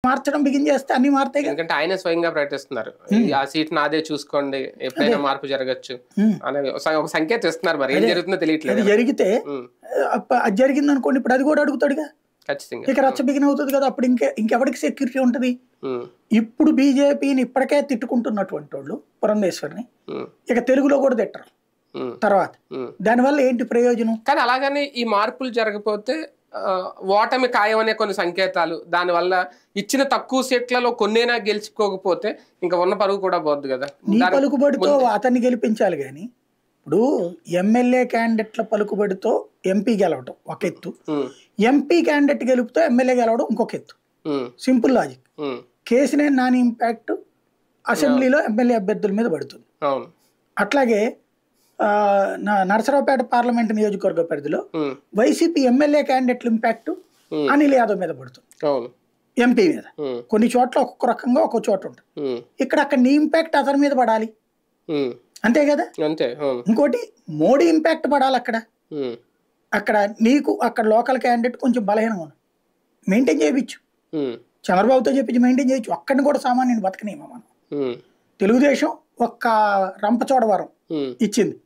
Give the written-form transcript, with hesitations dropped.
మార్చడం బిగిన్ చేస్తే అన్ని మారుతాయి కదా. ఎందుకంటే ఆయన స్వయంగా ప్రకటిస్తున్నారు ఆ సీట్ నాదే చూసుకోండి ఎప్పుడైనా మార్పు జరగచ్చు అనే ఒక సంకేతం ఇస్తున్నారు. మరి ఏం జరుగుతుందో తెలియట్లేదు. అది జరిగితే అది జరిగింది అనుకోండి, ఇప్పుడు అది కూడా అడుగుతాడుగా, ఖచ్చితంగా ఇక రచ్చ బిగిన్ అవుతుంది కదా. అప్పుడు ఇంకెవరికి సెక్యూరిటీ ఉంటుంది? ఇప్పుడు బీజేపీని ఇప్పటికే తిట్టుకుంటున్నటువంటి వాళ్ళు పురంధేశ్వరిని ఇక తెలుగులో కూడా తిట్టరు తర్వాత. దానివల్ల ఏంటి ప్రయోజనం? కానీ అలాగని ఈ మార్పులు జరగకపోతే ఓటమి ఖాయం అనే కొన్ని సంకేతాలు, దానివల్ల ఇచ్చిన తక్కువ సీట్లలో కొన్నేనా గెలుచుకోకపోతే ఇంకా ఉన్న పరుగు కూడా పోద్ది కదా. నీ పలుకుబడితో అతన్ని గెలిపించాలి కానీ ఇప్పుడు ఎమ్మెల్యే క్యాండిడేట్ల పలుకుబడితో ఎంపీ గెలవడం ఒక ఎత్తు, ఎంపీ క్యాండిడేట్ గెలుపుతో ఎమ్మెల్యే గెలవడం ఇంకొక ఎత్తు. Simple logic. Kesineni Nani impact అసెంబ్లీలో ఎమ్మెల్యే అభ్యర్థుల మీద పడుతుంది. అట్లాగే నరసరావుపేట పార్లమెంట్ నియోజకవర్గ పరిధిలో వైసీపీ ఎమ్మెల్యే క్యాండిడేట్ల ఇంపాక్ట్ అనిల్ యాదవ్ మీద పడుతుంది, ఎంపీ మీద. కొన్ని చోట్ల ఒక్కొక్క రకంగా ఒక్కొక్క చోట ఉంటుంది. అక్కడ నీ ఇంపాక్ట్ అతని మీద పడాలి, అంతే కదా. ఇంకోటి మోడీ ఇంపాక్ట్ పడాలి అక్కడ నీకు అక్కడ లోకల్ క్యాండిడేట్ కొంచెం బలహీనంగా ఉంది, మెయింటైన్ చేయవచ్చు. చంద్రబాబుతో చెప్పించి మెయింటైన్ చేయొచ్చు. అక్కడిని కూడా సామాన్యుని బతకనేమో మనం. తెలుగుదేశం ఒక్క రంపచోడవరం ఇచ్చింది,